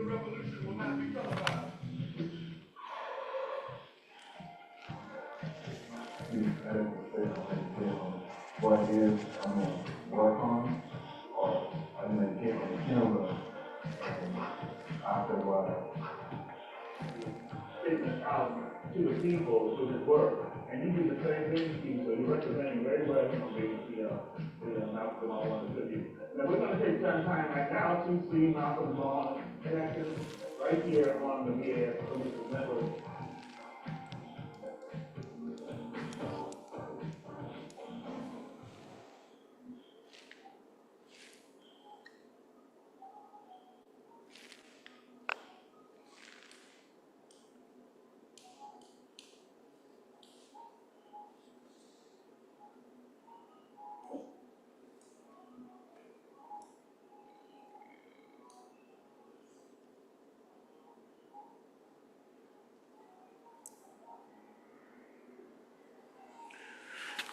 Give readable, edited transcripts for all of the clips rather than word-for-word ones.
What it is I'm going to work on, or I'm going to get on the camera, and after a while, statement out to the people with his work. And you do the same thing, Steve, so you're representing very well on the Malcolm all on the tribute. Now we're going to take some time right now to see Malcolm Bond in action right here on the BAF Commission Network.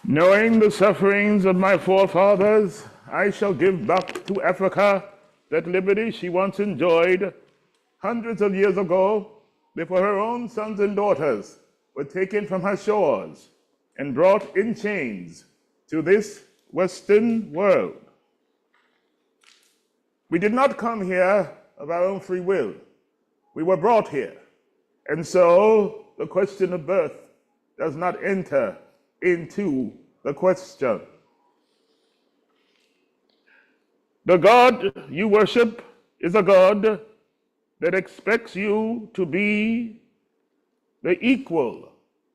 Knowing the sufferings of my forefathers, I shall give back to Africa that liberty she once enjoyed hundreds of years ago, before her own sons and daughters were taken from her shores and brought in chains to this Western world. We did not come here of our own free will. We were brought here. And so the question of birth does not enter into the question. The God you worship is a God that expects you to be the equal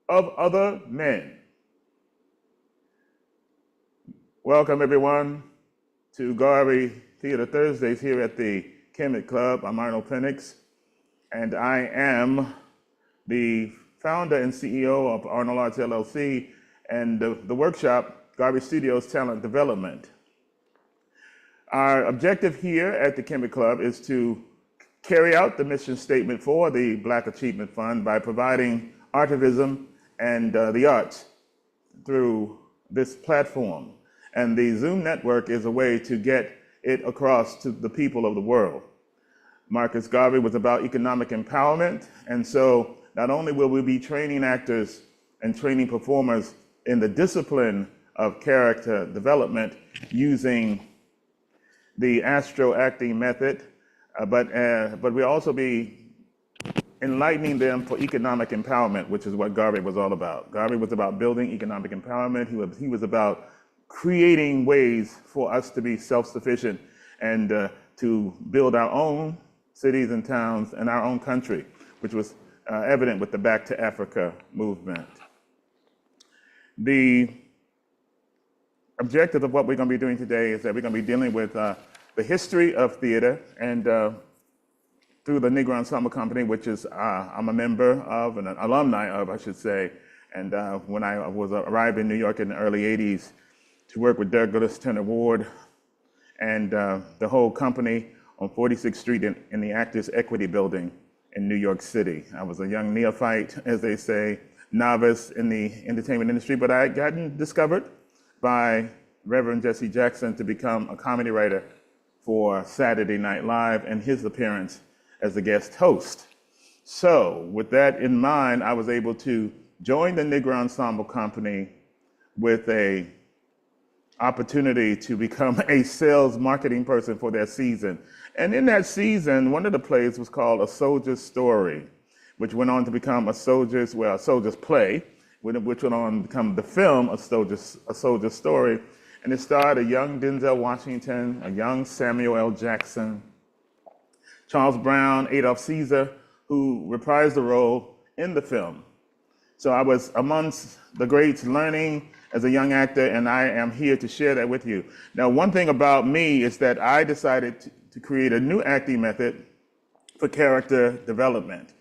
of other men. Welcome everyone to Garvey Theater Thursdays here at the Kemet Club. I'm Arnold Penix, and I am the founder and CEO of Arnold Arts LLC and the workshop, Garvey Studios Talent Development. Our objective here at the Kemet Club is to carry out the mission statement for the Black Achievement Fund by providing artivism and the arts through this platform. And the Zoom network is a way to get it across to the people of the world. Marcus Garvey was about economic empowerment, and so not only will we be training actors and training performers in the discipline of character development using the Astro acting method, but we'll also be enlightening them for economic empowerment, which is what Garvey was all about. Garvey was about building economic empowerment. He was about creating ways for us to be self-sufficient and to build our own cities and towns and our own country, which was evident with the Back to Africa movement. The objective of what we're going to be doing today is that we're going to be dealing with the history of theater, and through the Negro Ensemble Company, which is I'm a member of, and an alumni of, I should say. And when I arrived in New York in the early 80s to work with Douglas Turner Ward and the whole company on 46th Street in the Actors Equity Building in New York City. I was a young neophyte, as they say, novice in the entertainment industry, but I had gotten discovered by Reverend Jesse Jackson to become a comedy writer for Saturday Night Live and his appearance as a guest host. So with that in mind, I was able to join the Negro Ensemble Company with a opportunity to become a sales marketing person for their season. And in that season, one of the plays was called A Soldier's Story, which went on to become a soldier's play, which went on to become the film, A Soldier's Story. And it starred a young Denzel Washington, a young Samuel L. Jackson, Charles Brown, Adolph Caesar, who reprised the role in the film. So I was amongst the greats learning as a young actor, and I am here to share that with you. Now, one thing about me is that I decided to create a new acting method for character development.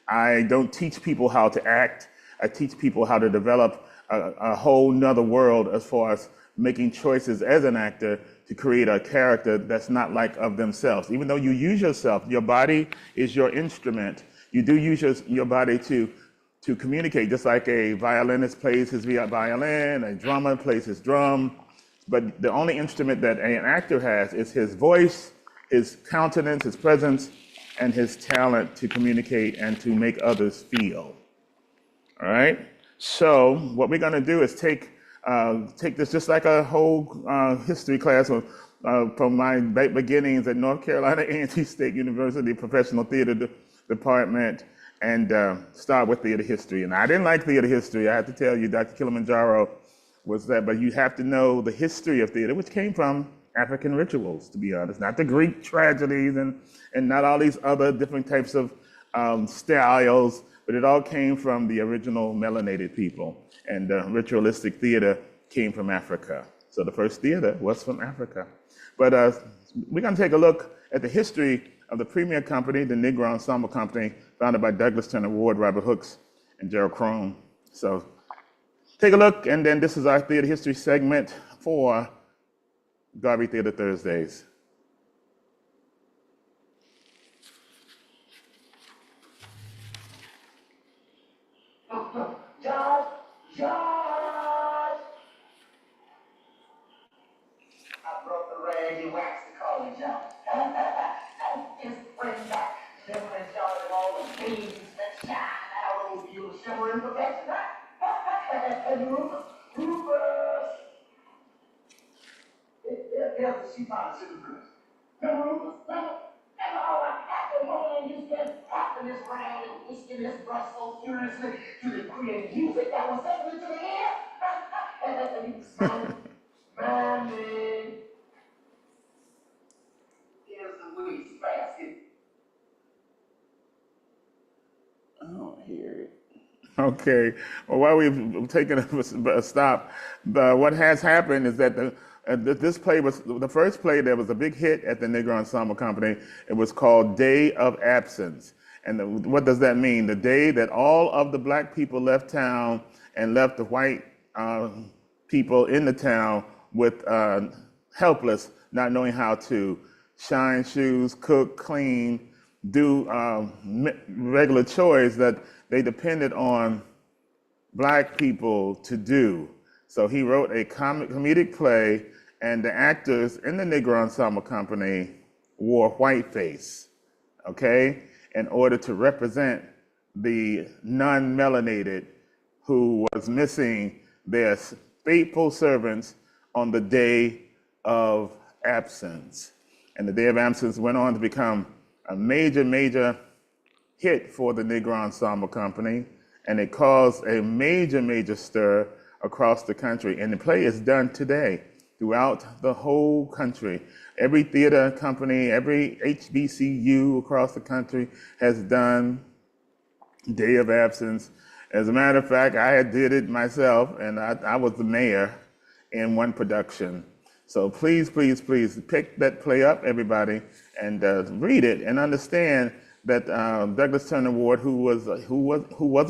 I don't teach people how to act. I teach people how to develop a whole nother world as far as making choices as an actor to create a character that's not like of themselves. Even though you use yourself, your body is your instrument. You do use your body to communicate, just like a violinist plays his violin, a drummer plays his drum. But the only instrument that an actor has is his voice, his countenance, his presence, and his talent to communicate and to make others feel. All right? So what we're going to do is take this just like a whole history class from my beginnings at North Carolina A&T State University Professional Theater Department, and start with theater history. And I didn't like theater history. I have to tell you, Dr. Kilimanjaro was that, but you have to know the history of theater, which came from African rituals, to be honest, not the Greek tragedies and not all these other different types of styles, but it all came from the original melanated people. And ritualistic theater came from Africa. So the first theater was from Africa. But we're going to take a look at the history of the premier company, the Negro Ensemble Company, founded by Douglas Turner Ward, Robert Hooks, and Gerald Crone. So take a look, and then this is our theater history segment for Garvey Theater Thursdays. George! George! I broke the rag and waxed the collar, George. Just bring back memories, George, of all the days that shine out over you, shimmering perfection. And Rufus, here's the sheep on the sugar brush. Remember Rufus? Remember all that happy morning you spent tapping this rag and whisking this brush so furiously to the create music that was sending to the ear? And you smiling, Mommy. Here's the waste basket. I don't hear it. Okay. Well, while we've taken a stop, what has happened is that this play was the first play that was a big hit at the Negro Ensemble Company. It was called Day of Absence. And what does that mean? The day that all of the black people left town and left the white people in the town with helpless, not knowing how to shine shoes, cook, clean, do regular chores that they depended on black people to do. So he wrote a comedic play, and the actors in the Negro Ensemble Company wore whiteface, okay, in order to represent the non-melanated who was missing their faithful servants on the day of absence. And the Day of Absence went on to become a major hit for the Negro Ensemble Company, and it caused a major stir across the country. And the play is done today throughout the whole country. Every theater company, every HBCU across the country has done Day of Absence. As a matter of fact, I did it myself, and I was the mayor in one production. So please pick that play up, everybody, and read it and understand that Douglas Turner Ward, who was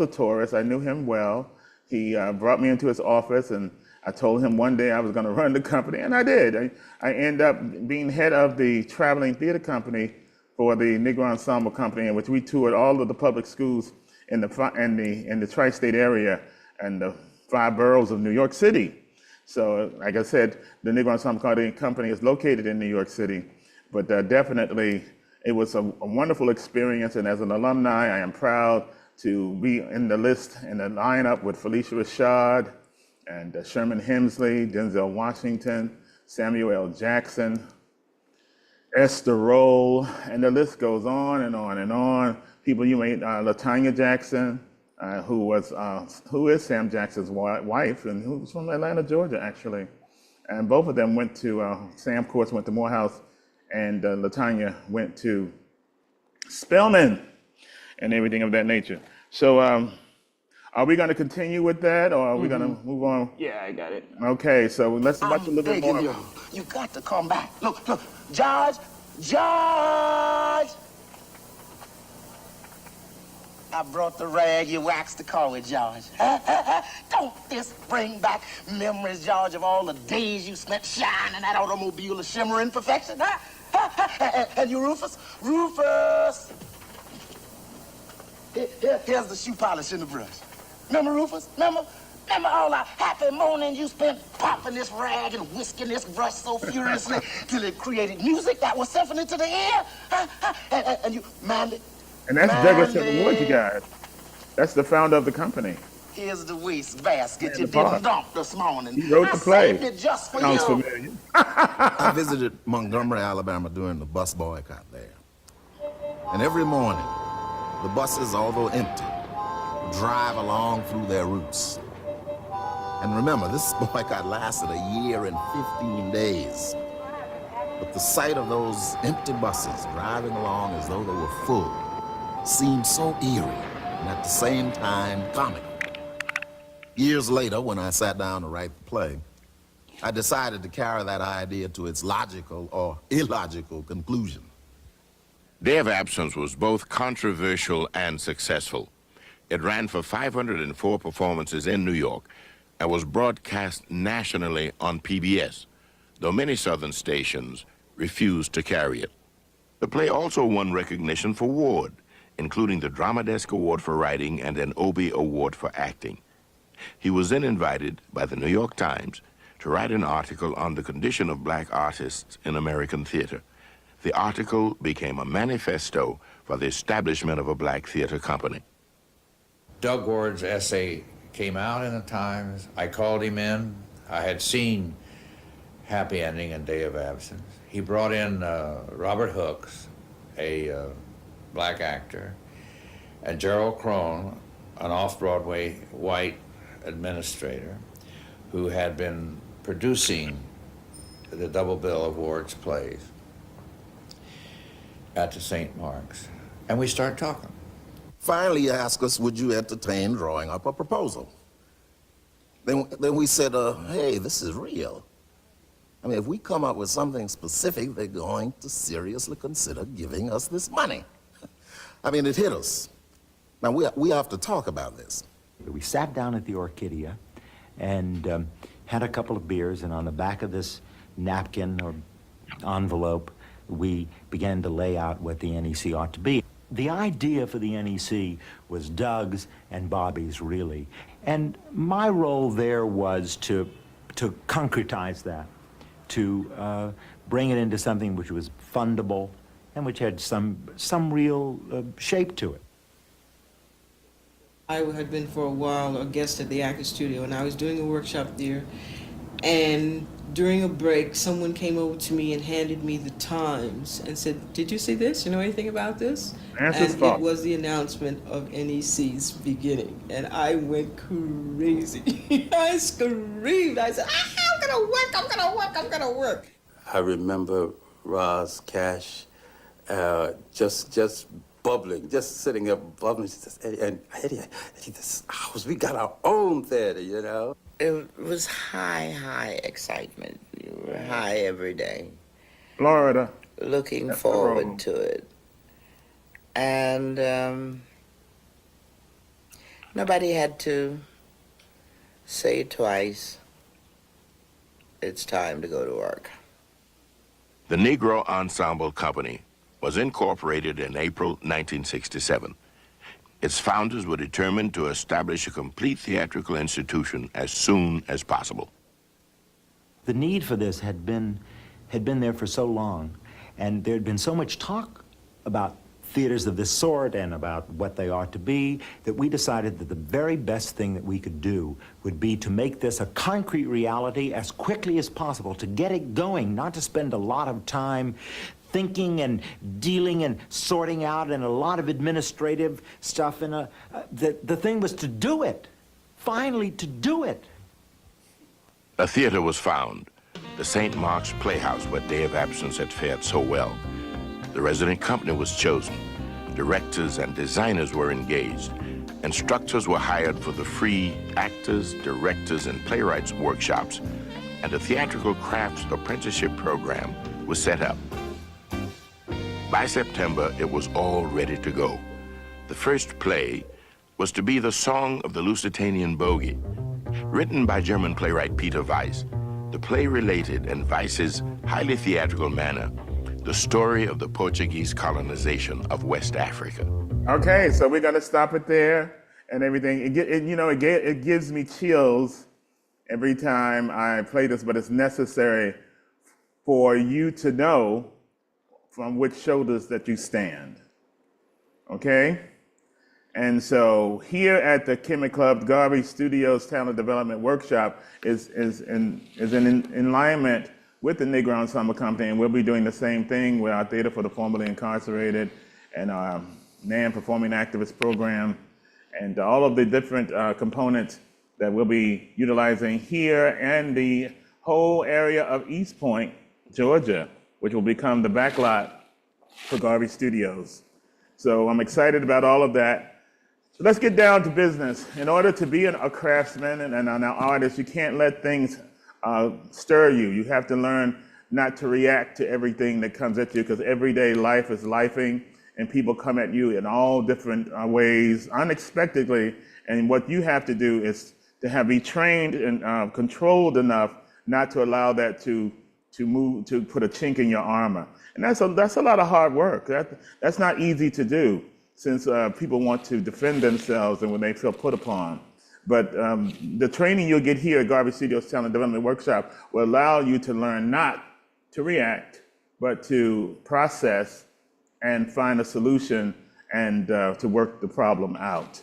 a tourist, I knew him well. He brought me into his office, and I told him one day I was going to run the company, and I did. I ended up being head of the traveling theater company for the Negro Ensemble Company, in which we toured all of the public schools in the tri-state area and the 5 boroughs of New York City. So, like I said, the Negro Ensemble Company is located in New York City, but definitely it was a wonderful experience, and as an alumni, I am proud to be in the list, in the lineup with Felicia Rashad and Sherman Hemsley, Denzel Washington, Samuel L. Jackson, Esther Roll, and the list goes on and on and on. People you may, LaTanya Jackson, who is Sam Jackson's wife, and who's from Atlanta, Georgia, actually. And both of them went to, Sam, of course, went to Morehouse, and LaTanya went to Spelman, and everything of that nature. So are we going to continue with that, or are we going to move on? Yeah, I got it. Okay, so let's watch a little bit more. You got to come back. Look, George! I brought the rag, you waxed the car with, George. Don't this bring back memories, George, of all the days you spent shining that automobile of shimmering perfection? And you, Rufus? Here's the shoe polish in the brush. Remember, Rufus? Remember? Remember all the happy morning you spent popping this rag and whisking this brush so furiously till it created music that was symphony to the ear? And you, Mandy. And that's Douglas Wood, you guys. That's the founder of the company. Here's the waste basket And you the part. didn't dump this morning. He wrote the play. I saved it just for Sounds you. familiar. I visited Montgomery, Alabama during the bus boycott there. And every morning, the buses, although empty, drive along through their routes. And remember, this boycott lasted a year and 15 days. But the sight of those empty buses driving along as though they were full seemed so eerie and at the same time comical. Years later, when I sat down to write the play, I decided to carry that idea to its logical or illogical conclusion. Day of Absence was both controversial and successful. It ran for 504 performances in New York and was broadcast nationally on PBS, though many southern stations refused to carry it. The play also won recognition for Ward, including the Drama Desk Award for Writing and an Obie Award for Acting. He was then invited by the New York Times to write an article on the condition of black artists in American theater. The article became a manifesto for the establishment of a black theater company. Doug Ward's essay came out in the Times. I called him in. I had seen Happy Ending and Day of Absence. He brought in Robert Hooks, a black actor, and Gerald Crone, an off-Broadway white administrator who had been producing the double bill of Ward's plays at the St. Mark's. And we started talking. Finally, he asked us, would you entertain drawing up a proposal? Then we said, hey, this is real. I mean, if we come up with something specific, they're going to seriously consider giving us this money. I mean, it hit us. Now, we have to talk about this. We sat down at the Orchidia and had a couple of beers, and on the back of this napkin or envelope, we began to lay out what the NEC ought to be. The idea for the NEC was Doug's and Bobby's, really. And my role there was to concretize that, to bring it into something which was fundable and which had some real shape to it. I had been for a while a guest at the Actors Studio, and I was doing a workshop there, and during a break, someone came over to me and handed me the Times and said, "Did you see this? You know anything about this?" And it was the announcement of NEC's beginning, and I went crazy. I screamed. I said, I'm gonna work, I'm gonna work, I'm gonna work. I remember Roz Cash just bubbling, just sitting there bubbling. She says, Eddie, this house, we got our own theater, you know? It was high excitement. You were high every day. Florida. Looking forward to it. And nobody had to say twice, it's time to go to work. The Negro Ensemble Company was incorporated in April 1967. Its founders were determined to establish a complete theatrical institution as soon as possible. The need for this had been there for so long, and there had been so much talk about theaters of this sort and about what they ought to be, that we decided that the very best thing that we could do would be to make this a concrete reality as quickly as possible, to get it going, not to spend a lot of time thinking and dealing and sorting out and a lot of administrative stuff. The thing was to do it, finally to do it. A theater was found, the St. Mark's Playhouse, where Day of Absence had fared so well. The resident company was chosen. Directors and designers were engaged. Instructors were hired for the free actors, directors, and playwrights workshops, and a theatrical crafts apprenticeship program was set up. By September, it was all ready to go. The first play was to be The Song of the Lusitanian Bogey. Written by German playwright Peter Weiss, the play related in Weiss's highly theatrical manner the story of the Portuguese colonization of West Africa. Okay, so we're going to stop it there. and everything. It gives me chills every time I play this, but it's necessary for you to know from which shoulders that you stand. Okay? And so here at the Kemet Club, Garvey Studios Talent Development Workshop is in alignment with the Negro Ensemble Company, and we'll be doing the same thing with our Theater for the Formerly Incarcerated and our NAM Performing Activist Program, and all of the different components that we'll be utilizing here and the whole area of East Point, Georgia, which will become the backlot for Garvey Studios. So I'm excited about all of that. So let's get down to business. In order to be a craftsman and an artist, you can't let things stir you. You have to learn not to react to everything that comes at you, because everyday life is lifing, and people come at you in all different ways, unexpectedly. And what you have to do is to be trained and controlled enough not to allow that to put a chink in your armor. And that's a lot of hard work. That's not easy to do, since people want to defend themselves and when they feel put upon. But the training you'll get here at Garvey Studios Talent Development Workshop will allow you to learn not to react, but to process and find a solution and to work the problem out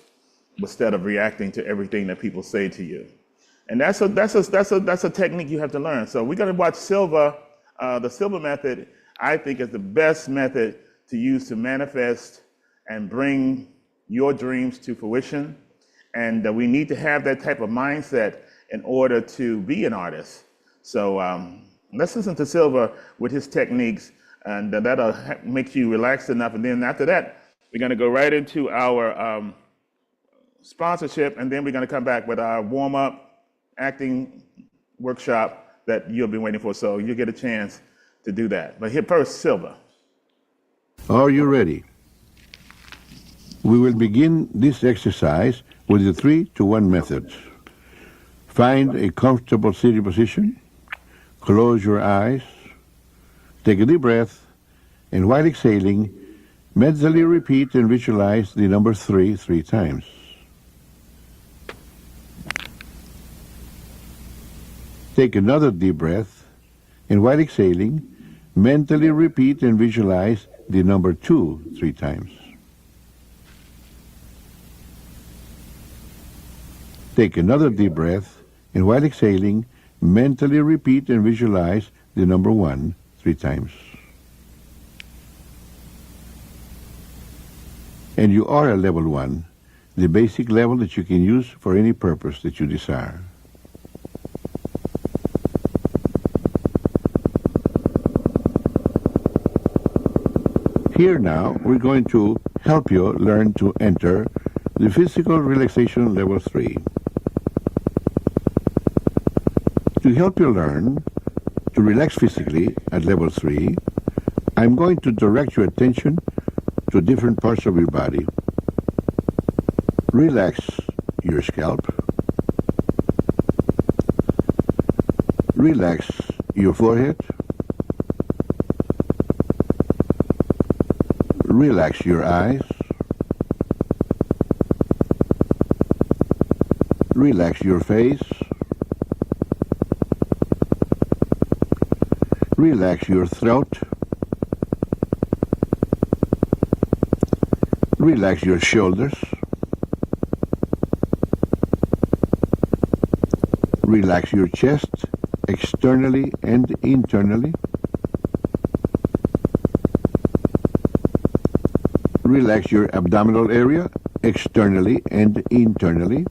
instead of reacting to everything that people say to you. And that's a technique you have to learn. So we're going to watch Silva. The Silva method, I think, is the best method to use to manifest and bring your dreams to fruition. And we need to have that type of mindset in order to be an artist. So let's listen to Silva with his techniques, and that'll make you relaxed enough. And then after that, we're going to go right into our sponsorship, and then we're going to come back with our warm-up acting workshop that you've been waiting for. So you'll get a chance to do that. But here first, Silva. Are you ready? We will begin this exercise with the 3-to-1 method. Find a comfortable sitting position, close your eyes, take a deep breath, and while exhaling, mentally repeat and visualize the number 3 times. Take another deep breath, and while exhaling, mentally repeat and visualize the number 2 3 times. Take another deep breath, and while exhaling, mentally repeat and visualize the number 1 3 times. And you are a level 1, the basic level that you can use for any purpose that you desire. Here now, we're going to help you learn to enter the physical relaxation level 3. To help you learn to relax physically at level 3, I'm going to direct your attention to different parts of your body. Relax your scalp. Relax your forehead. Relax your eyes. Relax your face. Relax your throat. Relax your shoulders. Relax your chest, externally and internally. Relax your abdominal area, externally and internally.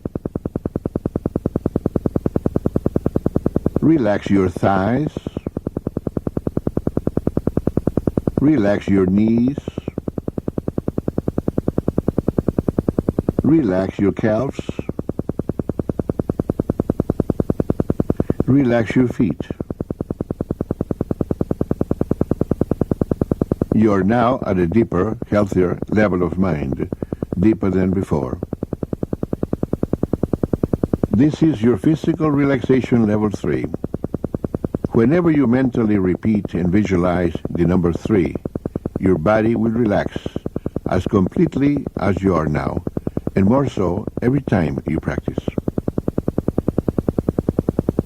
Relax your thighs. Relax your knees. Relax your calves. Relax your feet. You are now at a deeper, healthier level of mind, deeper than before. This is your physical relaxation level 3. Whenever you mentally repeat and visualize the number 3, your body will relax as completely as you are now, and more so every time you practice.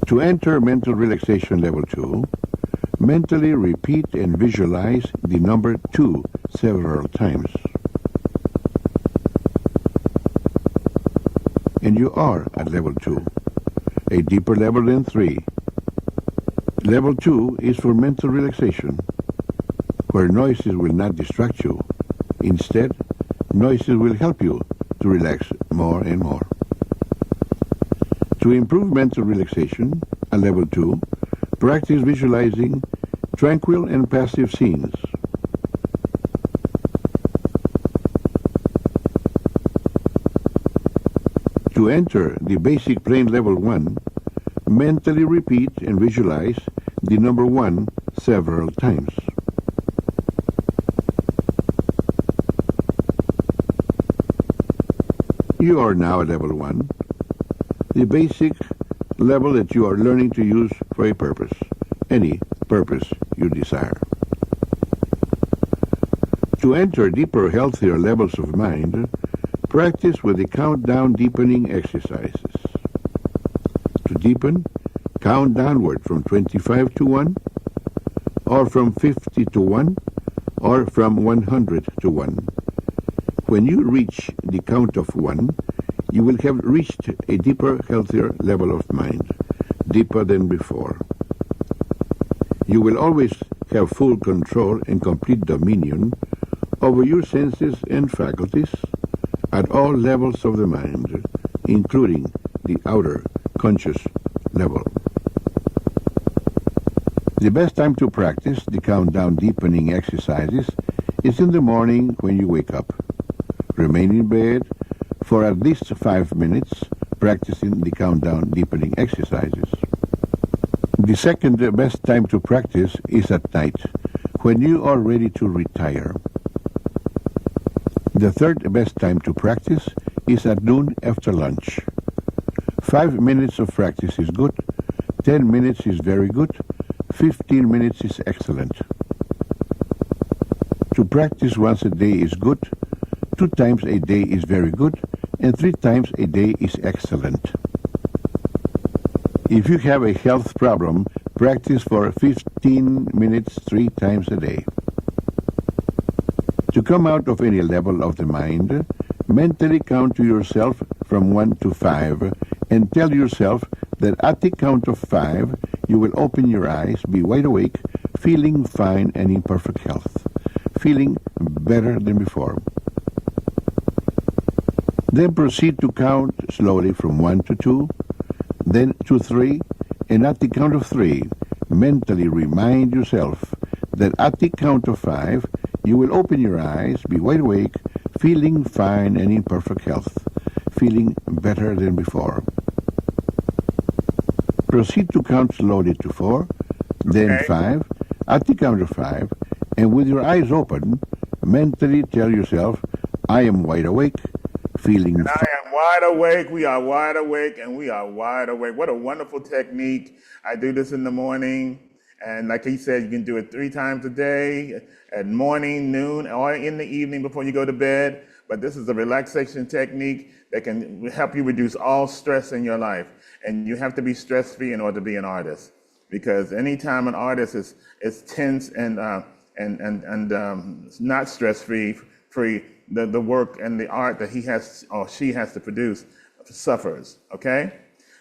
To enter mental relaxation level 2, mentally repeat and visualize the number 2 several times. And you are at level 2, a deeper level than 3. Level 2 is for mental relaxation, where noises will not distract you. Instead, noises will help you to relax more and more. To improve mental relaxation, at level 2, practice visualizing tranquil and passive scenes. To enter the basic plane level 1, mentally repeat and visualize the number 1 several times. You are now at level 1, the basic level that you are learning to use for a purpose, any purpose you desire. To enter deeper, healthier levels of mind, practice with the countdown deepening exercises. To deepen, count downward from 25 to 1, or from 50 to 1, or from 100 to 1. When you reach the count of 1, you will have reached a deeper, healthier level of mind, deeper than before. You will always have full control and complete dominion over your senses and faculties at all levels of the mind, including the outer conscious level. The best time to practice the countdown deepening exercises is in the morning when you wake up. Remain in bed for at least 5 minutes practicing the countdown deepening exercises. The second best time to practice is at night, when you are ready to retire. The third best time to practice is at noon after lunch. 5 minutes of practice is good, 10 minutes is very good, 15 minutes is excellent. To practice once a day is good, 2 times a day is very good, and 3 times a day is excellent. If you have a health problem, practice for 15 minutes 3 times a day. To come out of any level of the mind, mentally count to yourself from 1 to 5 and tell yourself that at the count of 5, you will open your eyes, be wide awake, feeling fine and in perfect health, feeling better than before. Then proceed to count slowly from 1 to 2, then to 3, and at the count of 3, mentally remind yourself that at the count of 5, you will open your eyes, be wide awake, feeling fine and in perfect health, feeling better than before. Proceed to count slowly to 4, then 5, at the count of 5, and with your eyes open, mentally tell yourself, I am wide awake, feeling fine. I am wide awake, we are wide awake, and we are wide awake. What a wonderful technique. I do this in the morning, and like he said, you can do it 3 times a day, at morning, noon, or in the evening before you go to bed. But this is a relaxation technique that can help you reduce all stress in your life. And you have to be stress-free in order to be an artist, because anytime an artist is tense and not stress-free, the work and the art that he has or she has to produce suffers. Okay,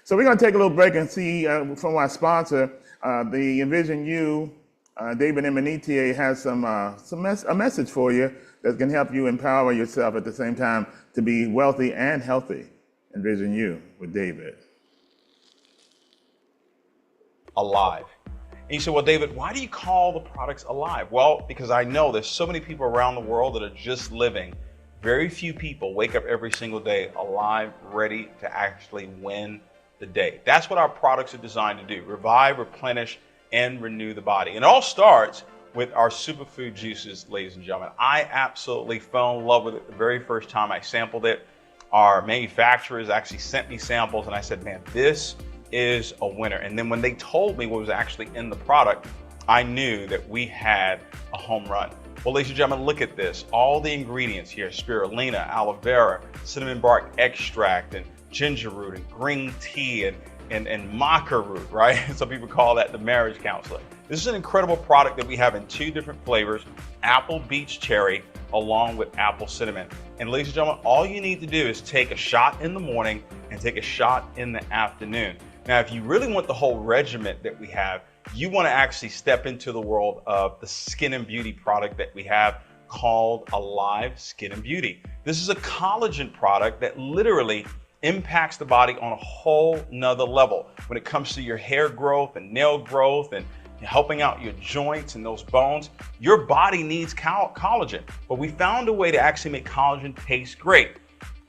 so we're going to take a little break and see from our sponsor, the Envision You. David Emanitier has a message for you that can help you empower yourself at the same time to be wealthy and healthy. Envision You with David. Alive. And you say, well, David, why do you call the products alive? Well, because I know there's so many people around the world that are just living. Very few people wake up every single day alive, ready to actually win the day. That's what our products are designed to do: revive, replenish, and renew the body. And it all starts with our superfood juices, ladies and gentlemen. I absolutely fell in love with it the very first time I sampled it. Our manufacturers actually sent me samples, and I said, man, this is a winner. And then when they told me what was actually in the product, I knew that we had a home run. Well, ladies and gentlemen, look at this. All the ingredients here, spirulina, aloe vera, cinnamon bark extract, and ginger root, and green tea, and maca root, right? Some people call that the marriage counselor. This is an incredible product that we have in 2 different flavors, apple beach cherry, along with apple cinnamon. And ladies and gentlemen, all you need to do is take a shot in the morning and take a shot in the afternoon. Now, if you really want the whole regimen that we have, you want to actually step into the world of the skin and beauty product that we have called Alive Skin and Beauty. This is a collagen product that literally impacts the body on a whole nother level when it comes to your hair growth and nail growth and helping out your joints and those bones. Your body needs collagen, but we found a way to actually make collagen taste great.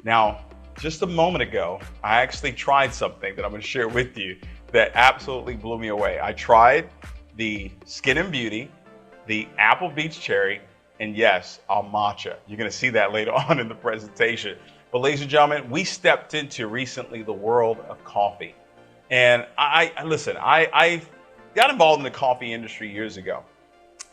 Now, just a moment ago, I actually tried something that I'm going to share with you that absolutely blew me away. I tried the Skin and Beauty, the Apple Beach Cherry, and yes, our matcha. You're going to see that later on in the presentation. But ladies and gentlemen, we stepped into recently the world of coffee. And I got involved in the coffee industry years ago.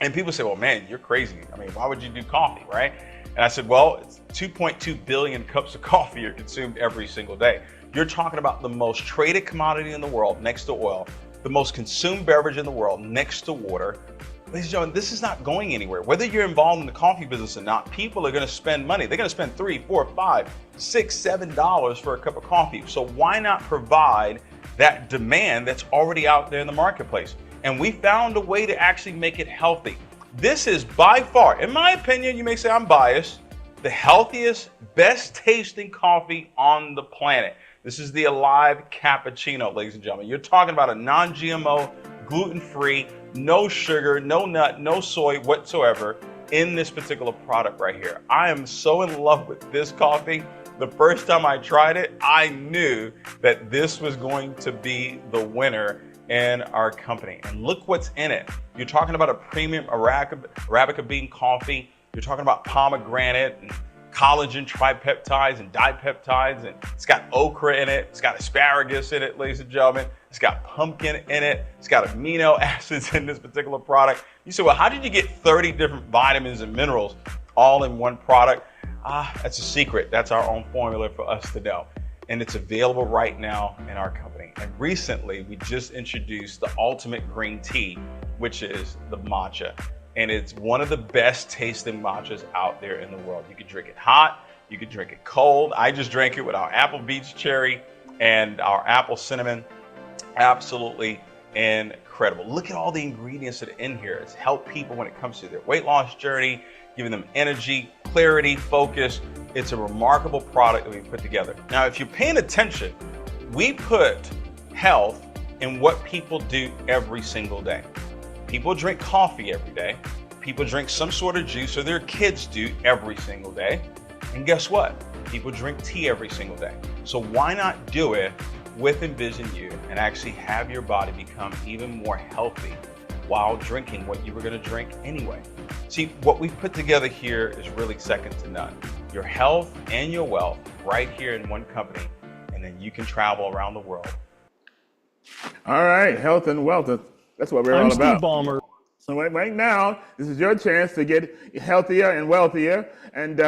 And people say, well, man, you're crazy. I mean, why would you do coffee, right? And I said, well, it's 2.2 billion cups of coffee are consumed every single day. You're talking about the most traded commodity in the world next to oil, the most consumed beverage in the world next to water. Ladies and gentlemen, this is not going anywhere. Whether you're involved in the coffee business or not, people are going to spend money. They're going to spend $3, $4, $5, $6, $7 for a cup of coffee. So why not provide that demand that's already out there in the marketplace? And we found a way to actually make it healthy. This is by far, in my opinion, you may say I'm biased, the healthiest, best tasting coffee on the planet. This is the Alive Cappuccino, ladies and gentlemen. You're talking about a non-GMO, gluten-free, no sugar, no nut, no soy whatsoever in this particular product right here. I am so in love with this coffee. The first time I tried it, I knew that this was going to be the winner in our company. And look what's in it. You're talking about a premium Arabica bean coffee. You're talking about pomegranate and collagen tripeptides and dipeptides, and it's got okra in it. It's got asparagus in it, ladies and gentlemen. It's got pumpkin in it. It's got amino acids in this particular product. You say, well, how did you get 30 different vitamins and minerals all in one product? That's a secret. That's our own formula for us to know. And it's available right now in our company. And recently, we just introduced the ultimate green tea, which is the matcha. And it's one of the best tasting matchas out there in the world. You can drink it hot, you can drink it cold. I just drank it with our apple beach cherry and our apple cinnamon. Absolutely incredible. Look at all the ingredients that are in here. It's helped people when it comes to their weight loss journey, giving them energy, clarity, focus. It's a remarkable product that we put together. Now, if you're paying attention, we put health in what people do every single day. People drink coffee every day. People drink some sort of juice, or their kids do every single day. And guess what? People drink tea every single day. So why not do it with Envision You and actually have your body become even more healthy while drinking what you were going to drink anyway? See, what we've put together here is really second to none. Your health and your wealth right here in one company, and then you can travel around the world. All right, health and wealth. That's what we're all about. Steve Ballmer. So right now, this is your chance to get healthier and wealthier, and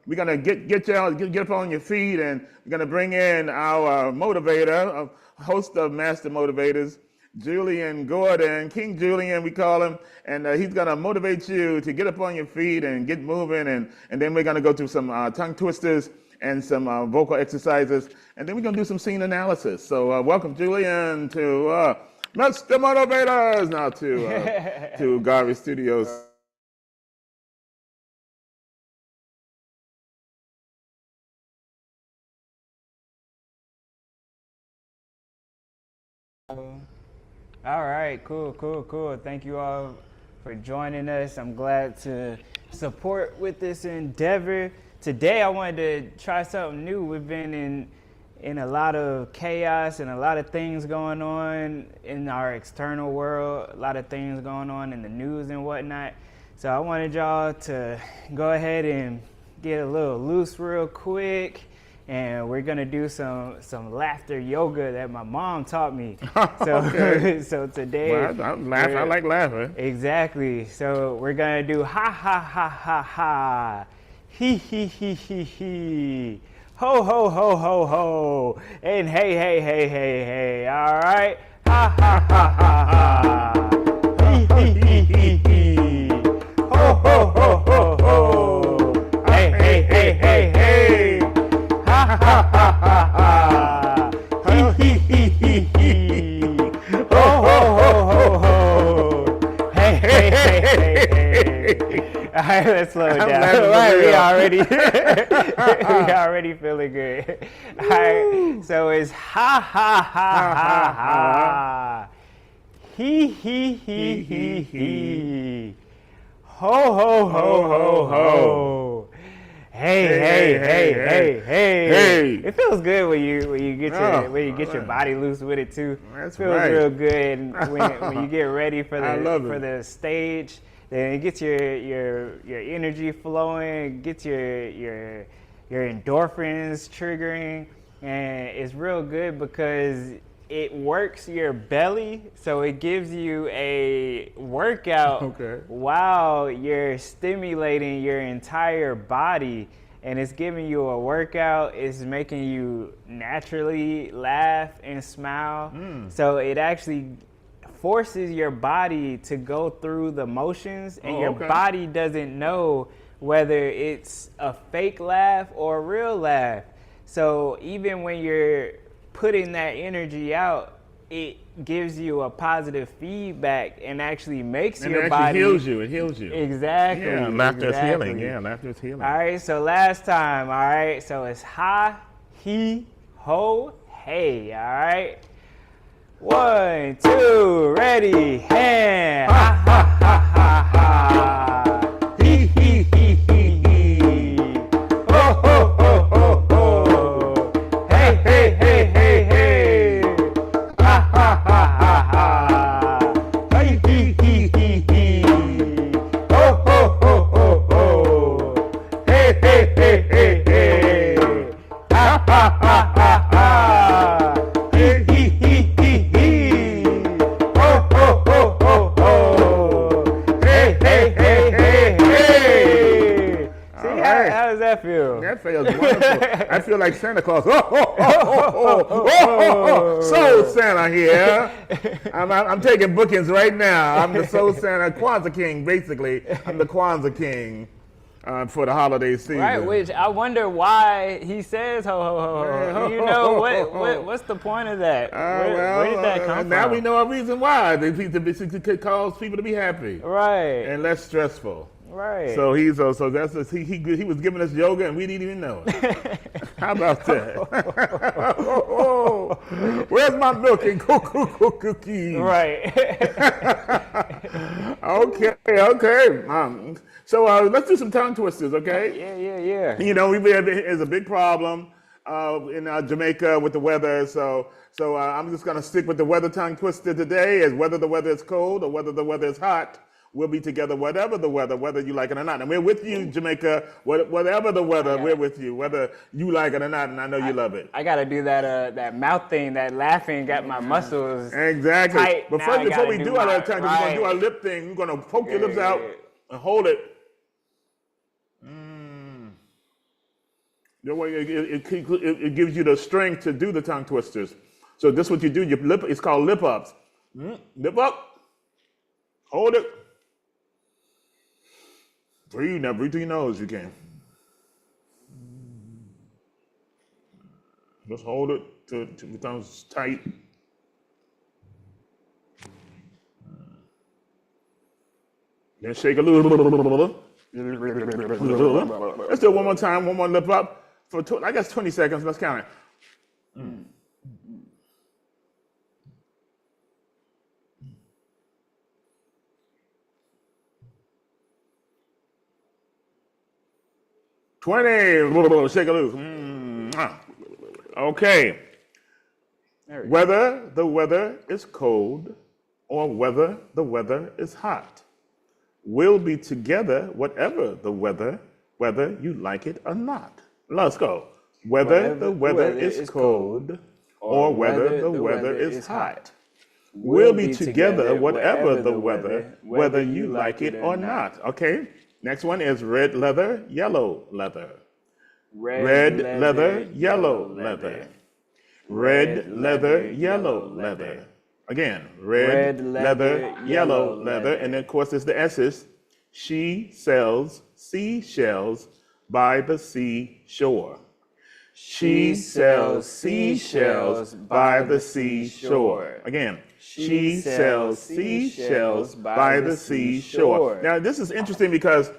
we're gonna get up on your feet, and we're gonna bring in our motivator, a host of master motivators, Julian Gordon, King Julian, we call him, and he's gonna motivate you to get up on your feet and get moving, and then we're gonna go through some tongue twisters and some vocal exercises, and then we're gonna do some scene analysis. So welcome, Julian, to Mr. Motivators, now to Garvey Studios. All right, cool. Thank you all for joining us. I'm glad to support with this endeavor. Today I wanted to try something new. We've been in a lot of chaos and a lot of things going on in our external world, a lot of things going on in the news and whatnot. So I wanted y'all to go ahead and get a little loose real quick and we're gonna do some laughter yoga that my mom taught me. So Okay. so today, Well, I'm laughing. I like laughing. exactly. So we're gonna do ha ha ha ha ha, he he, ho ho ho ho ho, and hey hey hey hey hey. All right, ha ha ha ha ha, he, ho ho ho ho ho, hey hey hey hey hey, ha ha ha ha ha, he, ho ho ho ho ho, hey hey hey hey hey. All right, let's slow it down. laughing All for right, we real. already feeling good. All right, so it's ha ha ha ha ha, he, ho ho ho ho ho, hey hey hey hey hey. Hey. It feels good when you get Oh, your body loose with it too. That's Feels right. real good when you get ready for I love the it. for the stage. Then it gets your energy flowing, gets your endorphins triggering, and it's real good because it works your belly, so it gives you a workout Okay. while you're stimulating your entire body, and it's giving you a workout. It's making you naturally laugh and smile. So it actually forces your body to go through the motions, and your okay. body doesn't know whether it's a fake laugh or a real laugh. So even when you're putting that energy out, it gives you a positive feedback and actually makes And your it body actually heals you. It heals you. Exactly. Yeah, laughter is healing. exactly. Yeah, laughter is healing. All right, so last time, all right, so it's ha, he, ho, hey, all right? 1, 2, ready, hand, ha, ha, ha, ha, ha, he, ho, ho, ho, ho, ho, hey, hey, hey, hey, hey, ha, ha, ha, ha, ha, he, ho, ho, ho, ho, ho, hey, hey, hey, hey, hey, ha, ha, ha, ha, ha, he, ho, ho, ho, ho, ho, hey, hey, hey, hey, hey. See, how does that feel? That feels wonderful. I feel like Santa Claus. Soul Santa here. I'm taking bookings right now. I'm the Soul Santa, Kwanzaa King, basically. I'm the Kwanzaa King for the holiday season. Right, which I wonder why he says ho ho ho ho. You know what's the point of that? Where did that come from? Now we know a reason why. It cause people to be happy Right. and less stressful. Right. So that's he was giving us yoga and we didn't even know it. How about that? Where's my milk and cookies? Right. Okay. So let's do some tongue twisters, okay? Yeah. You know, it's a big problem in Jamaica with the weather. So I'm just gonna stick with the weather tongue twister today. Is whether the weather is cold or whether the weather is hot. We'll be together, whatever the weather, whether you like it or not. And we're with you, Jamaica. Whatever the weather, we're with you, whether you like it or not. And I know you love it. I gotta do that mouth thing, that laughing got my muscles Exactly. tight. But Now first, I before gotta we do do our my- tongue, we're gonna do our lip thing. We're gonna poke your lips out and hold it. That way, it gives you the strength to do the tongue twisters. So this is what you do. Your lip, it's called lip ups. Lip up. Hold it. Breathe now. Breathe through your nose. You can. Just hold it till it becomes tight. Then shake a little. Let's do it one more time. One more lip up for I guess 20 seconds. Let's count it. Mm. 20. Shake it loose. Okay. Whether the weather is cold or whether the weather is hot, we'll be together whatever the weather, whether you like it or not. Let's go. whether the weather is cold or whether the weather is hot. We'll be together whatever the weather, whether you like it or not. Okay? Next one is red leather, yellow leather. Red leather, yellow leather. Red leather, yellow leather. Again, red leather, yellow leather. And then, of course, there's the S's. She sells seashells by the seashore. She sells seashells by the seashore. Again, she sells seashells by the seashore. Now, this is interesting because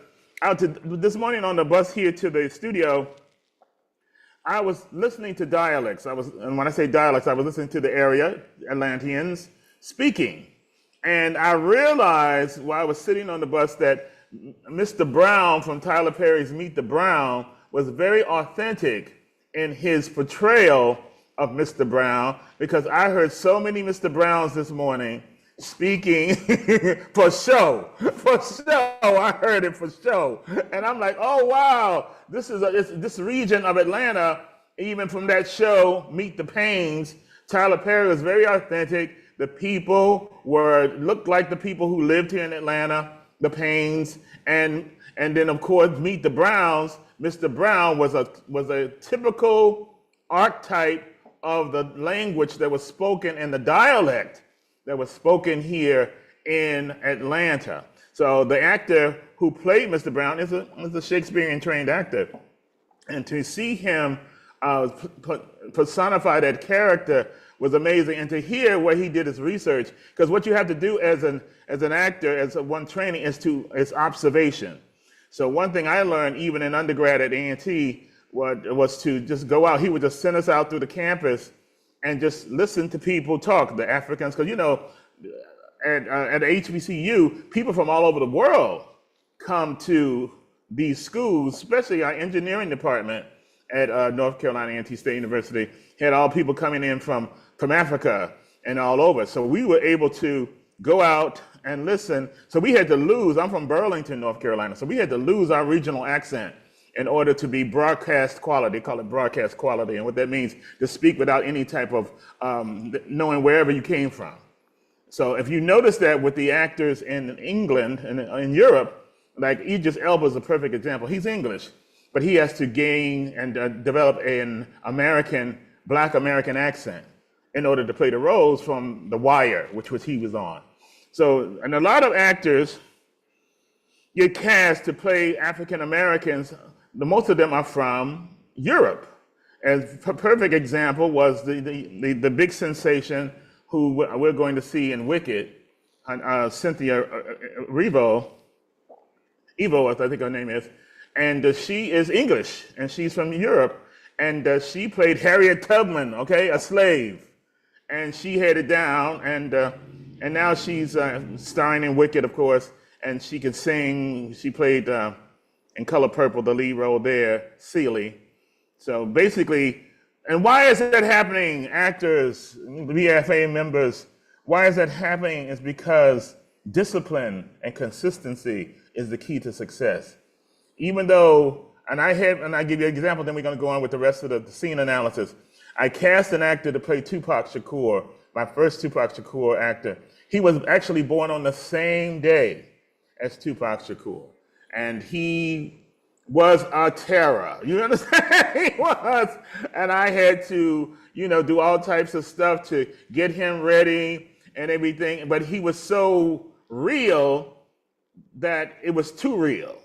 this morning on the bus here to the studio, I was listening to dialects. And when I say dialects, I was listening to the area Atlanteans speaking. And I realized while I was sitting on the bus that Mr. Brown from Tyler Perry's Meet the Brown was very authentic in his portrayal of Mr. Brown, because I heard so many Mr. Browns this morning speaking for show. For show, I heard it for show. And I'm like, oh, wow, this region of Atlanta, even from that show, Meet the Pains, Tyler Perry was very authentic. The people looked like the people who lived here in Atlanta, the Pains, and then of course Meet the Browns. Mr. Brown was a typical archetype of the language that was spoken and the dialect that was spoken here in Atlanta. So the actor who played Mr. Brown is a Shakespearean trained actor, and to see him personify that character was amazing, and to hear where he did his research, because what you have to do as an actor, as one training, is observation. So one thing I learned even in undergrad at A&T was to just go out. He would just send us out through the campus and just listen to people talk, the Africans, because at HBCU, people from all over the world come to these schools, especially our engineering department at North Carolina A&T State University had all people coming in from Africa and all over. So we were able to go out and listen. So we had to lose, I'm from Burlington, North Carolina, so we had to lose our regional accent in order to be broadcast quality. They call it broadcast quality. And what that means, to speak without any type of knowing wherever you came from. So if you notice that with the actors in England and in Europe, like Idris Elba is a perfect example. He's English, but he has to gain and develop an Black American accent in order to play the roles from The Wire, which he was on. So, and a lot of actors get cast to play African Americans. Most of them are from Europe. As a perfect example was the big sensation who we're going to see in Wicked, Cynthia Erivo, I think her name is, and she is English, and she's from Europe, and she played Harriet Tubman, okay, a slave, and she had it down, and now she's starring in Wicked, of course, and she can sing. She played in Color Purple, the lead role there, Celie. So basically, and why is that happening, actors, BFA members? Why is that happening? Is because discipline and consistency is the key to success. Even though, and I give you an example, then we're going to go on with the rest of the scene analysis. I cast an actor to play Tupac Shakur, my first Tupac Shakur actor. He was actually born on the same day as Tupac Shakur. And he was a terror. You understand? He was. And I had to, do all types of stuff to get him ready and everything. But he was so real that it was too real.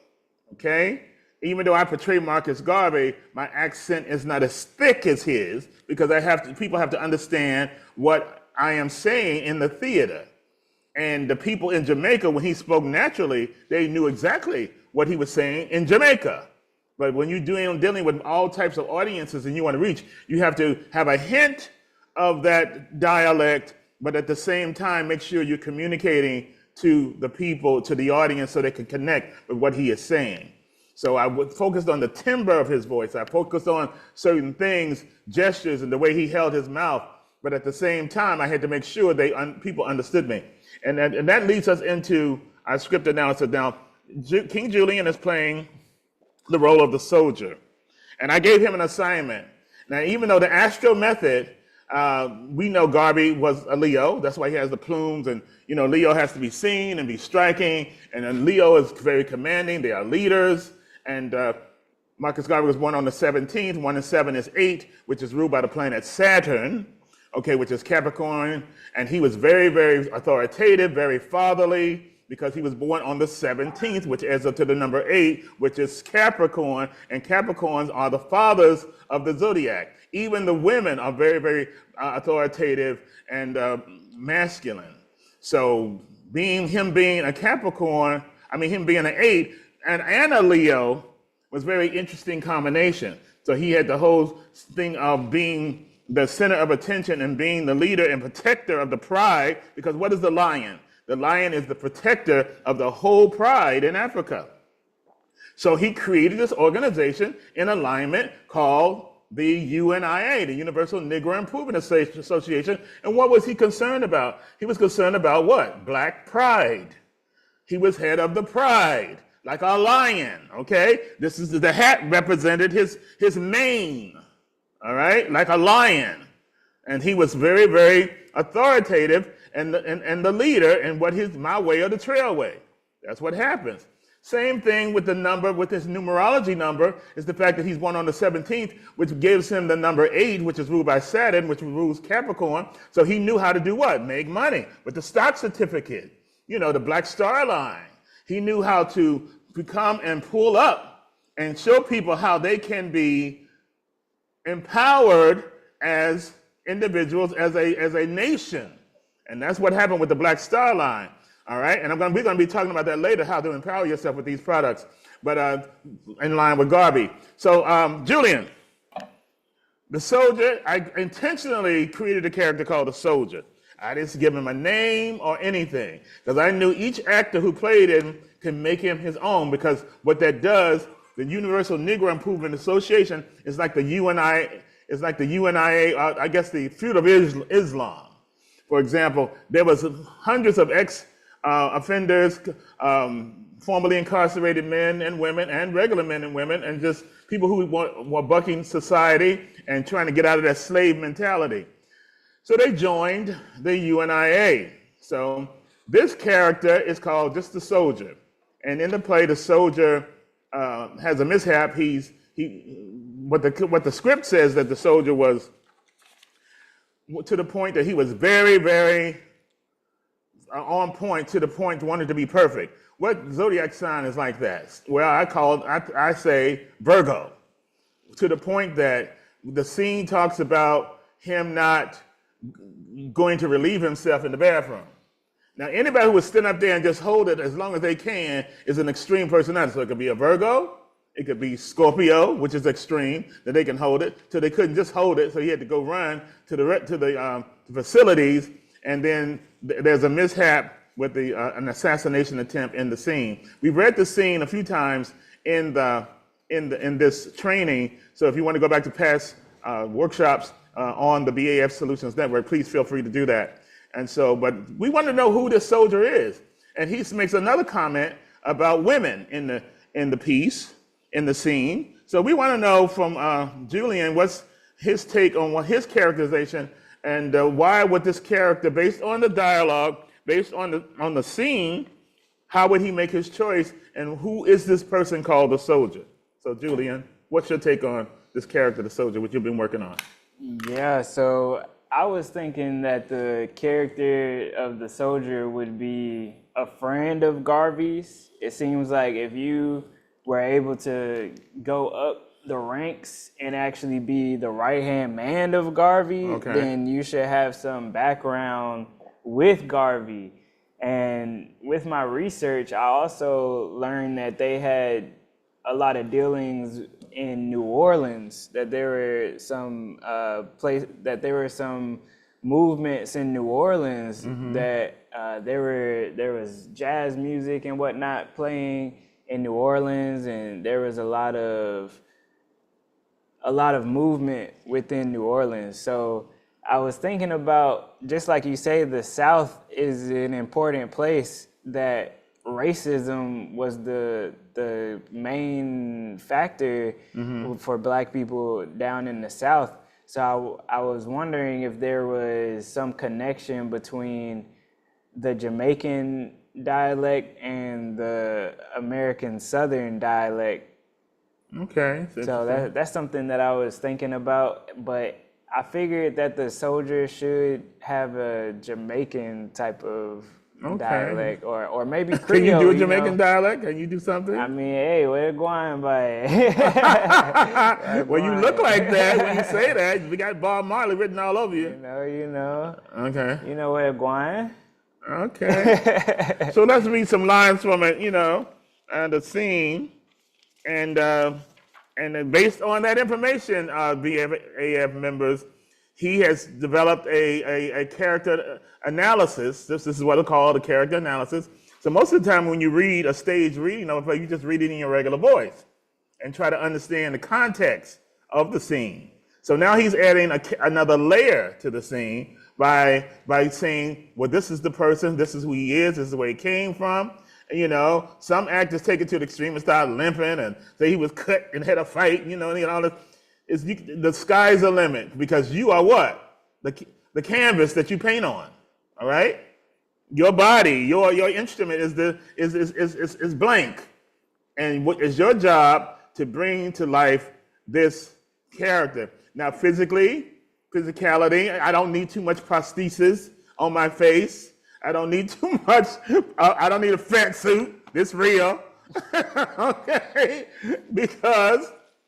Okay? Even though I portray Marcus Garvey, my accent is not as thick as his, because people have to understand what I am saying in the theater. And the people in Jamaica, when he spoke naturally, they knew exactly what he was saying in Jamaica. But when you're dealing with all types of audiences and you want to reach, you have to have a hint of that dialect, but at the same time, make sure you're communicating to the people, to the audience, so they can connect with what he is saying. So I focused on the timbre of his voice. I focused on certain things, gestures, and the way he held his mouth. But at the same time, I had to make sure people understood me. And that leads us into our script analysis. Now, King Julian is playing the role of the soldier. And I gave him an assignment. Now, even though the Astro method, we know Garvey was a Leo. That's why he has the plumes, and Leo has to be seen and be striking. And then Leo is very commanding. They are leaders. And Marcus Garvey was born on the 17th. 1 and 7 is 8, which is ruled by the planet Saturn, okay, which is Capricorn. And he was very, very authoritative, very fatherly, because he was born on the 17th, which adds up to the number 8, which is Capricorn. And Capricorns are the fathers of the zodiac. Even the women are very, very authoritative and masculine. So him being a Capricorn, him being an 8 and a Leo was very interesting combination. So he had the whole thing of being the center of attention and being the leader and protector of the pride, because what is the lion? The lion is the protector of the whole pride in Africa. So he created this organization in alignment called the UNIA, the Universal Negro Improvement Association. And what was he concerned about? He was concerned about what? Black pride. He was head of the pride, like a lion, okay? This is the hat represented his mane, all right? Like a lion. And he was very, very authoritative and the leader in what my way or the trail way. That's what happens. Same thing with the number, with his numerology number, is the fact that he's born on the 17th, which gives him the number 8, which is ruled by Saturn, which rules Capricorn. So he knew how to do what? Make money with the stock certificate, the Black Star Line. He knew how to become and pull up and show people how they can be empowered as individuals, as a nation. And that's what happened with the Black Star Line. All right, and we're going to be talking about that later, how to empower yourself with these products, but in line with Garvey. So, Julian, the soldier, I intentionally created a character called the soldier. I didn't give him a name or anything, because I knew each actor who played him can make him his own, because what that does, the Universal Negro Improvement Association is like the UNIA, I guess the fruit of Islam. For example, there was hundreds of offenders, formerly incarcerated men and women, and regular men and women, and just people who were bucking society and trying to get out of that slave mentality. So they joined the UNIA. So this character is called just the soldier. And in the play, the soldier has a mishap. What the script says that the soldier was to the point that he was very, very on point, to the point wanted to be perfect. What zodiac sign is like that? Well, I say Virgo, to the point that the scene talks about him not going to relieve himself in the bathroom. Now, anybody who would stand up there and just hold it as long as they can is an extreme personality. So it could be a Virgo, it could be Scorpio, which is extreme, that they can hold it, so they couldn't just hold it, so he had to go run to the facilities, and then there's a mishap with an assassination attempt in the scene. We've read the scene a few times in this training, so if you want to go back to past workshops on the BAF Solutions Network, please feel free to do that. And so, but we want to know who this soldier is. And he makes another comment about women in the piece, in the scene. So we want to know from Julian, what's his take on what his characterization, and why would this character, based on the dialogue, based on the scene, how would he make his choice, and who is this person called the soldier? So Julian, what's your take on this character, the soldier, which you've been working on? Yeah, so I was thinking that the character of the soldier would be a friend of Garvey's. It seems like if you were able to go up the ranks and actually be the right-hand man of Garvey, then you should have some background with Garvey. And with my research, I also learned that they had a lot of dealings in New Orleans, that there were some some movements in New Orleans that there was jazz music and whatnot playing in New Orleans, and there was a lot of movement within New Orleans. So I was thinking about, just like you say, the South is an important place that racism was the main factor for Black people down in the South. So I was wondering if there was some connection between the Jamaican dialect and the American Southern dialect. Okay. So that's something that I was thinking about, but I figured that the soldier should have a Jamaican type of dialect, or maybe Creole. Can you do a Jamaican dialect? Can you do something? I mean, hey, where going by? Well, you look like that when you say that. We got Bob Marley written all over you. You know. Okay. You know where going. Okay. So let's read some lines from it, the scene. And then based on that information, BAF members, he has developed a character analysis. This is what it's called, a character analysis. So most of the time when you read a stage reading of a play, you just read it in your regular voice and try to understand the context of the scene. So now he's adding another layer to the scene by saying, well, this is the person, this is who he is, this is where he came from. Some actors take it to the extreme and start limping and say he was cut and had a fight, and all this. The sky's the limit, because you are what? The canvas that you paint on, all right? Your body, your instrument is blank. And what is your job to bring to life this character? Now, physicality, I don't need too much prosthesis on my face. I don't need too much. I don't need a fat suit. This real. Okay?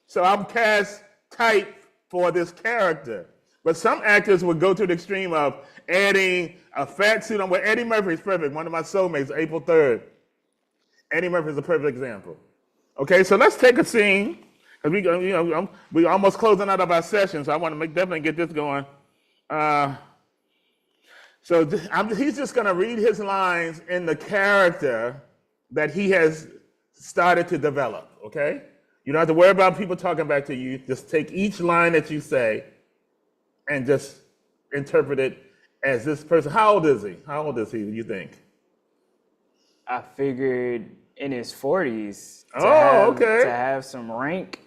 So I'm cast tight for this character. But some actors would go to the extreme of adding a fat suit on. Well, Eddie Murphy is perfect. One of my soulmates, April 3rd. Eddie Murphy is a perfect example. Okay, so let's take a scene. Because we're almost closing out of our session, so I want to definitely get this going. So he's just going to read his lines in the character that he has started to develop, okay? You don't have to worry about people talking back to you. Just take each line that you say and just interpret it as this person. How old is he? How old is he, you think? I figured in his 40s. Okay. To have some rank,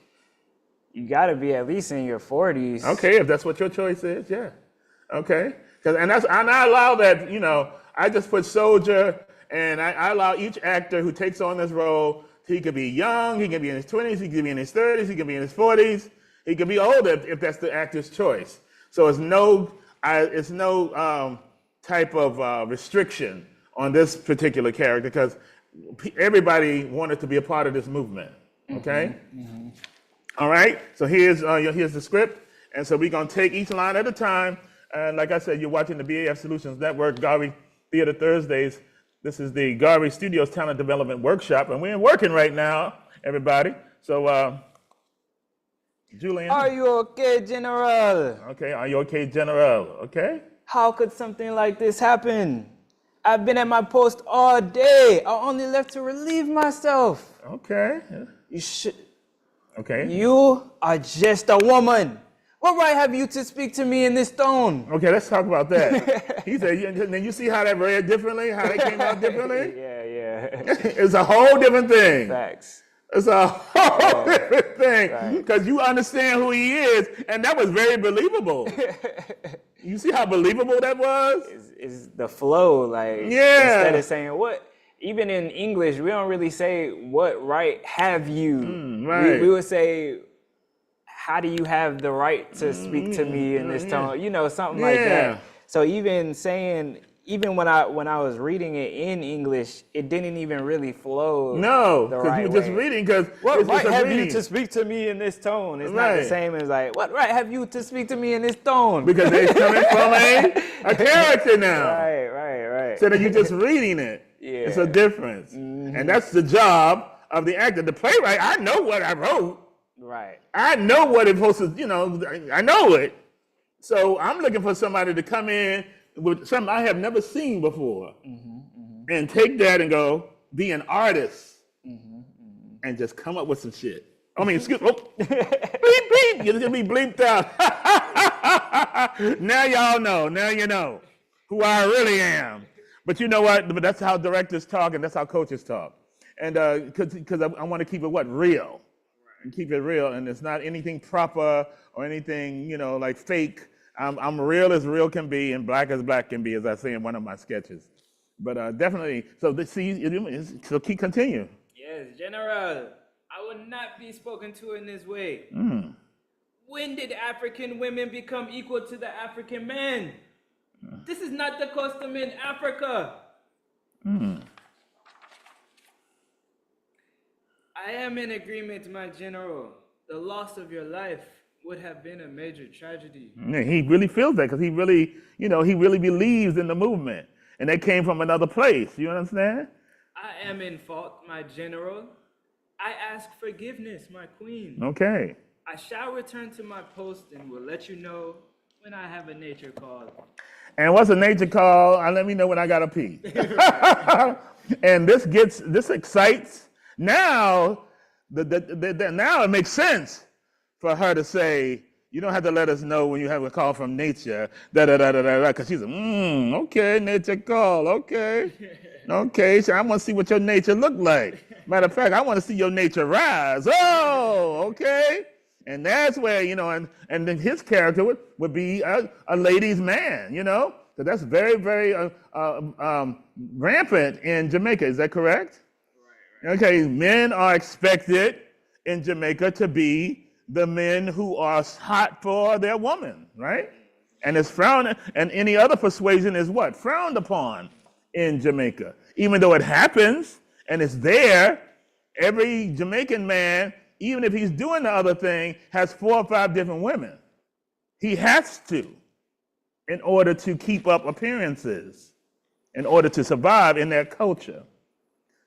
you got to be at least in your 40s. Okay, if that's what your choice is, yeah. Okay. And I allow that, I just put soldier, and I allow each actor who takes on this role, he could be young, he can be in his 20s, he could be in his 30s, he could be in his 40s, he could be older if that's the actor's choice. So it's no type of restriction on this particular character, because everybody wanted to be a part of this movement, okay? Mm-hmm. All right, so here's the script, and so we're going to take each line at a time. And like I said, you're watching the BAF Solutions Network, Garvey Theater Thursdays. This is the Garvey Studios Talent Development Workshop, and we're working right now, everybody. So, Julian. Are you okay, General? Okay, are you okay, General? Okay. How could something like this happen? I've been at my post all day. I only left to relieve myself. Okay. You should. Okay. You are just a woman. What right have you to speak to me in this tone? Okay, let's talk about that. He said, then you see how that read differently, how that came out differently? Yeah. It's a whole different thing. Facts. It's a whole different thing, because you understand who he is, and that was very believable. You see how believable that was? It's the flow, like, instead of saying what, even in English, we don't really say what right have you. Right. We would say, how do you have the right to speak to me in this tone? Something like that. So even when I was reading it in English, it didn't even really flow. No, because you were just reading. Because what right have you to speak to me in this tone? It's not the same as like, what right have you to speak to me in this tone? Because they're coming from a character now. Right. So that you're just reading it. Yeah. It's a difference, and that's the job of the actor. The playwright, I know what I wrote. Right. I know what it's supposed to, I know it. So I'm looking for somebody to come in with something I have never seen before and take that and go, be an artist and just come up with some shit. I mean, excuse me. Bleep, bleep. You're going to be bleeped out. Now y'all know. Now you know who I really am. But you know what? But that's how directors talk, and that's how coaches talk. And because I want to keep it real, and keep it real, and it's not anything proper or anything like fake. I'm real as real can be, and black as black can be, as I say in one of my sketches. But definitely, so keep continue. Yes, General. I will not be spoken to in this way. When did African women become equal to the African men? This is not the custom in Africa. I am in agreement, my general. The loss of your life would have been a major tragedy. Yeah, he really feels that because he really believes in the movement. And they came from another place. You understand? I am in fault, my general. I ask forgiveness, my queen. Okay. I shall return to my post and will let you know when I have a nature call. And what's a nature call? Let me know when I gotta pee. And this excites. Now, now it makes sense for her to say, you don't have to let us know when you have a call from nature, because she's okay, nature call, okay. Okay, so I want to see what your nature look like. Matter of fact, I want to see your nature rise. Oh, okay. And that's where, and then his character would be a ladies' man, because that's very, very rampant in Jamaica. Is that correct? Right. Okay, men are expected in Jamaica to be the men who are hot for their woman, right? And it's frowned, and any other persuasion is what? Frowned upon in Jamaica. Even though it happens and it's there, every Jamaican man, even if he's doing the other thing, has 4 or 5 different women. He has to, in order to keep up appearances, in order to survive in their culture.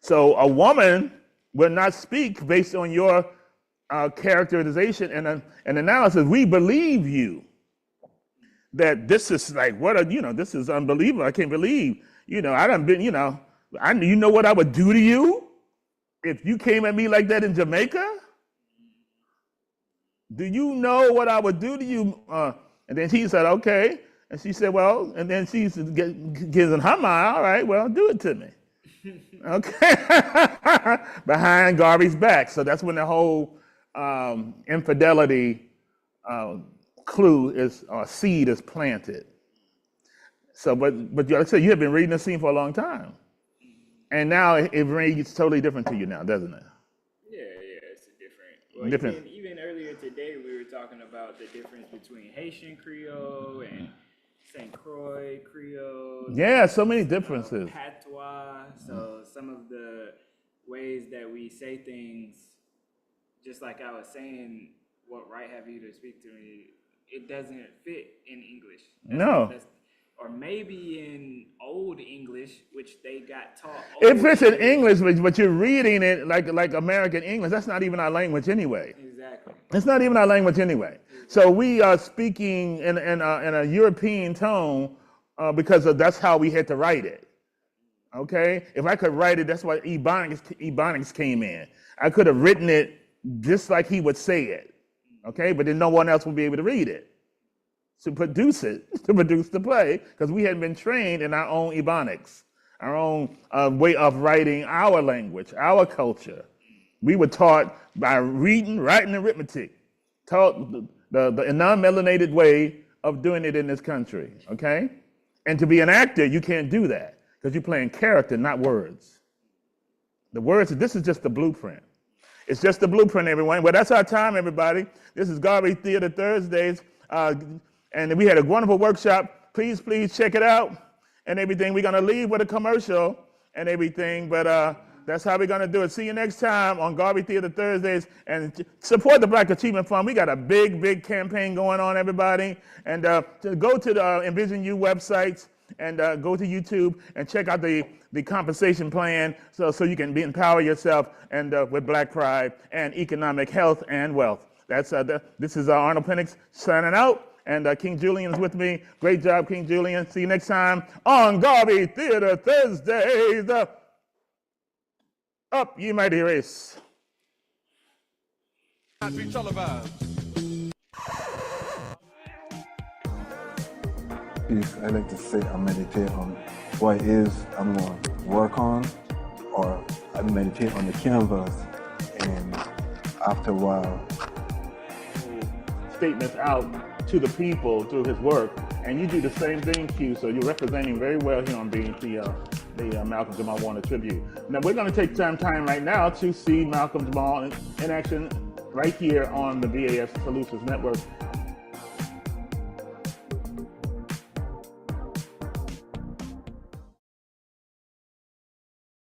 So a woman will not speak based on your characterization and analysis. We believe you that this is like this is unbelievable. I can't believe I done been you know what I would do to you if you came at me like that in Jamaica. Do you know what I would do to you? And then he said, okay. And she said, well, and then she gives in her mind, all right, well, do it to me. Okay. Behind Garvey's back. So that's when the whole infidelity seed is planted. So, but like I said, you have been reading the scene for a long time. And now it reads totally different to you now, doesn't it? Yeah, it's different. Even earlier today, we were talking about the difference between Haitian Creole and St. Croix Creole. Yeah, so many differences. Patois. So some of the ways that we say things, just like I was saying, what right have you to speak to me? It doesn't fit in English. No. Or maybe in Old English, which they got taught. It fits in English, but you're reading it like American English. That's not even our language anyway. Exactly. It's not even our language anyway. So we are speaking in a European tone because that's how we had to write it. Okay? If I could write it, that's why Ebonics came in. I could have written it just like he would say it. Okay? But then no one else would be able to read it. To produce the play, because we hadn't been trained in our own Ebonics, our own way of writing our language, our culture. We were taught by reading, writing, arithmetic, taught the non-melanated way of doing it in this country, okay? And to be an actor, you can't do that, because you're playing character, not words. The words, this is just the blueprint. It's just the blueprint, everyone. Well, that's our time, everybody. This is Garvey Theater Thursdays. And we had a wonderful workshop. Please check it out and everything. We're going to leave with a commercial and everything, but that's how we're going to do it. See you next time on Garvey Theater Thursdays. And support the Black Achievement Fund. We got a big campaign going on, everybody. And to go to the Envision U websites and go to YouTube and check out the compensation plan so you can empower yourself and with Black pride and economic health and wealth. This is Arnold Penix signing out. And King Julian is with me. Great job, King Julian. See you next time on Garvey Theater Thursdays. Up, ye mighty race. Not be televised. I like to say I meditate on what it is I'm going to work on, or I meditate on the canvas, and after a while, statements out to the people through his work, and you do the same thing, Q. So you're representing very well here on being the Malcolm Jamal Warner tribute. Now we're going to take some time right now to see Malcolm Jamal in action right here on the BAF Solutions Network.